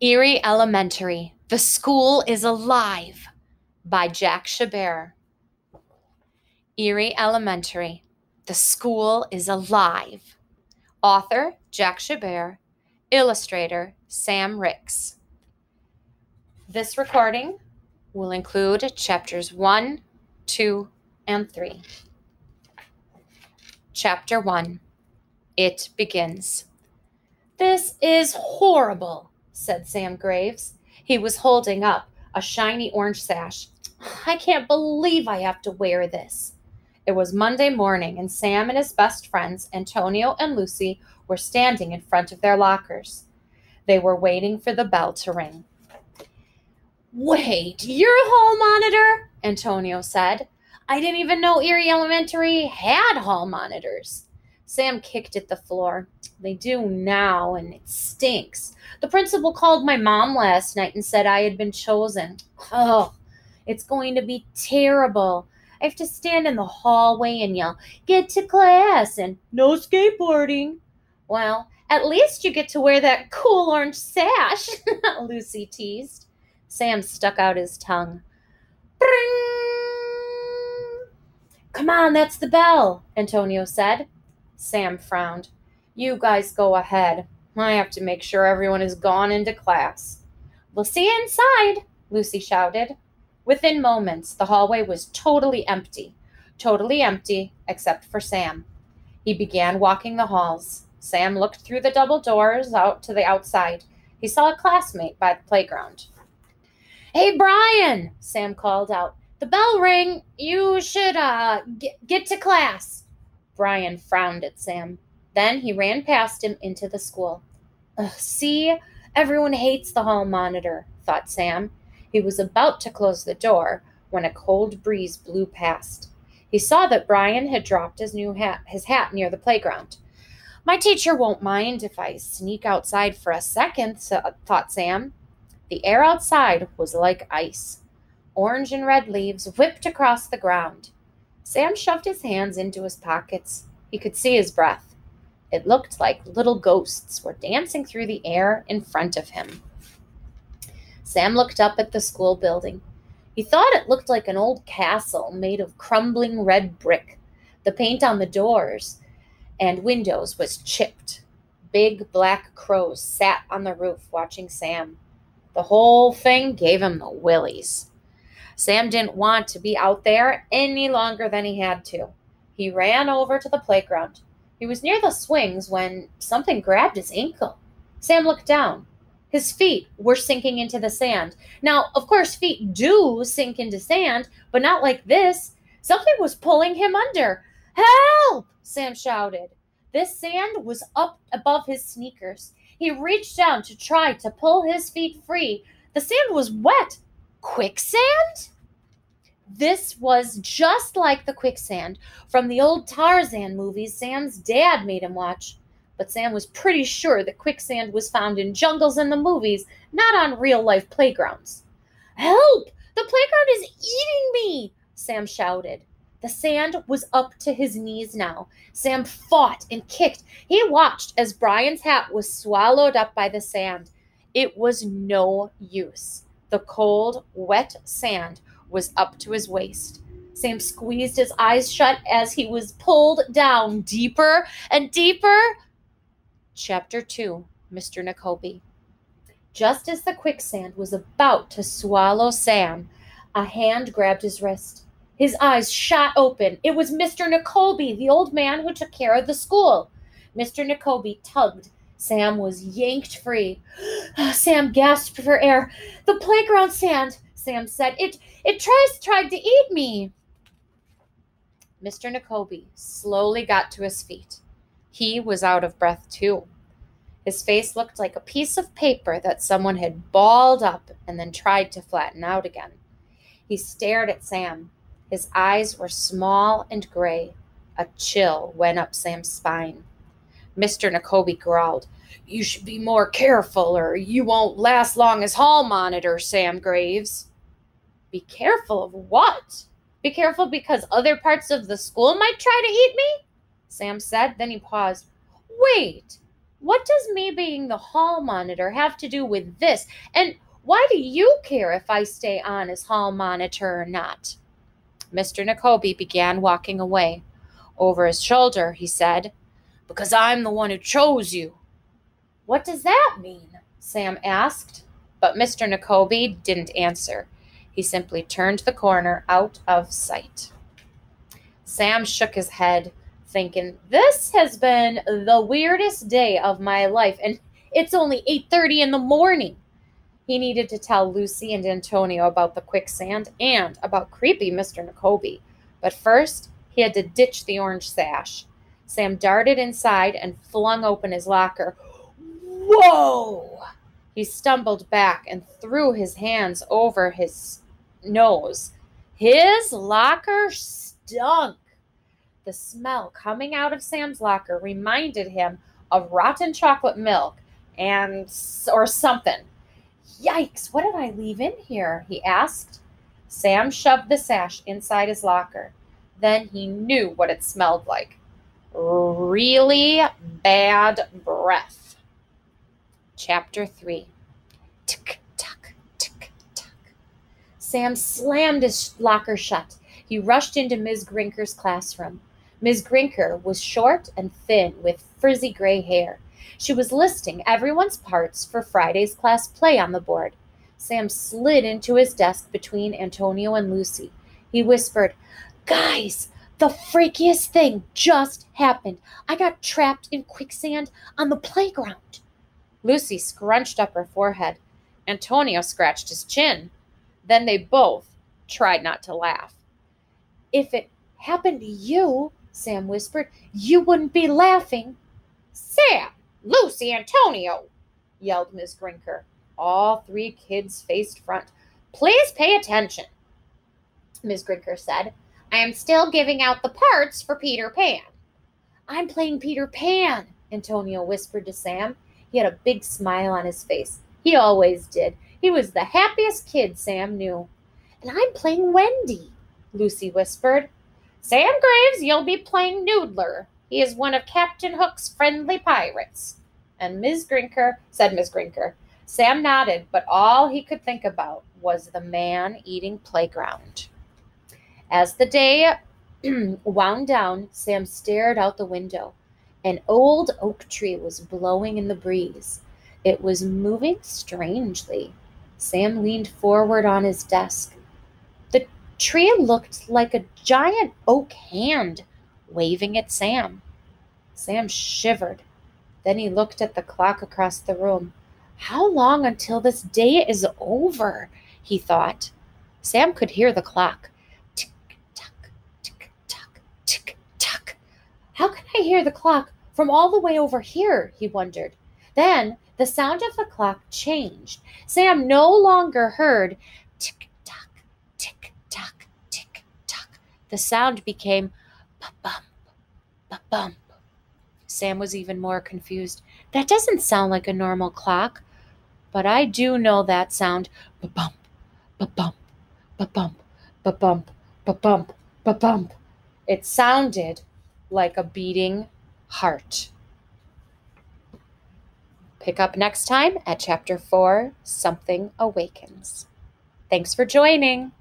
Eerie Elementary, The School is Alive by Jack Chabert. Eerie Elementary, The School is Alive. Author, Jack Chabert. Illustrator, Sam Ricks. This recording will include chapters 1, 2, and 3. Chapter 1. It begins. "This is horrible," said Sam Graves. He was holding up a shiny orange sash. "I can't believe I have to wear this." It was Monday morning, and Sam and his best friends, Antonio and Lucy, were standing in front of their lockers. They were waiting for the bell to ring. "Wait, you're a hall monitor?" Antonio said. "I didn't even know Eerie Elementary had hall monitors." Sam kicked at the floor. "They do now, and it stinks. The principal called my mom last night and said I had been chosen. Oh, it's going to be terrible. I have to stand in the hallway and yell, 'Get to class,' and 'No skateboarding.'" "Well, at least you get to wear that cool orange sash," Lucy teased. Sam stuck out his tongue. "Bring!" "Come on, that's the bell," Antonio said. Sam frowned. "You guys go ahead. I have to make sure everyone is gone into class." "We'll see you inside," Lucy shouted. Within moments, the hallway was totally empty except for Sam. He began walking the halls. Sam looked through the double doors out to the outside. He saw a classmate by the playground. "Hey, Brian," Sam called out. "The bell rang. You should get to class." Brian frowned at Sam. Then he ran past him into the school. "See? Everyone hates the hall monitor," thought Sam. He was about to close the door when a cold breeze blew past. He saw that Brian had dropped his hat near the playground. "My teacher won't mind if I sneak outside for a second," thought Sam. The air outside was like ice. Orange and red leaves whipped across the ground. Sam shoved his hands into his pockets. He could see his breath. It looked like little ghosts were dancing through the air in front of him. Sam looked up at the school building. He thought it looked like an old castle made of crumbling red brick. The paint on the doors and windows was chipped. Big black crows sat on the roof watching Sam. The whole thing gave him the willies. Sam didn't want to be out there any longer than he had to. He ran over to the playground. He was near the swings when something grabbed his ankle. Sam looked down. His feet were sinking into the sand. Now, of course, feet do sink into sand, but not like this. Something was pulling him under. "Help!" Sam shouted. This sand was up above his sneakers. He reached down to try to pull his feet free. The sand was wet. Quicksand? This was just like the quicksand from the old Tarzan movies Sam's dad made him watch. But Sam was pretty sure that quicksand was found in jungles in the movies, not on real-life playgrounds. "Help! The playground is eating me!" Sam shouted. The sand was up to his knees now. Sam fought and kicked. He watched as Brian's hat was swallowed up by the sand. It was no use. The cold, wet sand was up to his waist. Sam squeezed his eyes shut as he was pulled down deeper and deeper. Chapter 2, Mr. Nakobi. Just as the quicksand was about to swallow Sam, a hand grabbed his wrist. His eyes shot open. It was Mr. Nakobi, the old man who took care of the school. Mr. Nakobi tugged. Sam was yanked free. Sam gasped for air. "The playground sand," Sam said. It tried to eat me." Mr. Nakobi slowly got to his feet. He was out of breath too. His face looked like a piece of paper that someone had balled up and then tried to flatten out again. He stared at Sam. His eyes were small and gray. A chill went up Sam's spine. Mr. Nakobi growled, "You should be more careful or you won't last long as hall monitor, Sam Graves." "Be careful of what? Be careful because other parts of the school might try to eat me?" Sam said. Then he paused. "Wait, What does me being the hall monitor have to do with this? And why do you care if I stay on as hall monitor or not? Mr. Nakobi began walking away. Over his shoulder, he said, "Because I'm the one who chose you." "What does that mean?" Sam asked. But Mr. Nakobi didn't answer. He simply turned the corner out of sight. Sam shook his head, thinking, this has been the weirdest day of my life, and it's only 8:30 in the morning. He needed to tell Lucy and Antonio about the quicksand and about creepy Mr. Nakobi. But first, he had to ditch the orange sash. Sam darted inside and flung open his locker. Whoa! He stumbled back and threw his hands over his nose. His locker stunk. The smell coming out of Sam's locker reminded him of rotten chocolate milk or something. Yikes, what did I leave in here? He asked. Sam shoved the sash inside his locker. Then he knew what it smelled like. Really bad breath. Chapter 3. Tick-tock, tick-tock. Sam slammed his locker shut. He rushed into Ms. Grinker's classroom. Ms. Grinker was short and thin with frizzy gray hair. She was listing everyone's parts for Friday's class play on the board. Sam slid into his desk between Antonio and Lucy. He whispered, "Guys, the freakiest thing just happened. I got trapped in quicksand on the playground." Lucy scrunched up her forehead. Antonio scratched his chin. Then they both tried not to laugh. "If it happened to you," Sam whispered, "you wouldn't be laughing." "Sam! Lucy! Antonio!" yelled Miss Grinker. All three kids faced front. "Please pay attention," Miss Grinker said. "I am still giving out the parts for Peter Pan." "I'm playing Peter Pan," Antonio whispered to Sam. He had a big smile on his face. He always did. He was the happiest kid Sam knew. "And I'm playing Wendy," Lucy whispered. "Sam Graves, you'll be playing Noodler. He is one of Captain Hook's friendly pirates." And Miss Grinker. Sam nodded, but all he could think about was the man-eating playground. As the day wound down, Sam stared out the window. An old oak tree was blowing in the breeze. It was moving strangely. Sam leaned forward on his desk. The tree looked like a giant oak hand waving at Sam. Sam shivered. Then he looked at the clock across the room. How long until this day is over? He thought. Sam could hear the clock. Tick-tock, tick-tock, tick-tock. How can I hear the clock from all the way over here? He wondered. Then the sound of the clock changed. Sam no longer heard tick-tock, tick-tock, tick-tock. The sound became ba-bump, ba-bump. Sam was even more confused. That doesn't sound like a normal clock. But I do know that sound. Ba-bump, ba-bump, ba-bump, ba-bump, ba-bump, ba-bump. It sounded like a beating heart. Pick up next time at Chapter 4, Something Awakens. Thanks for joining.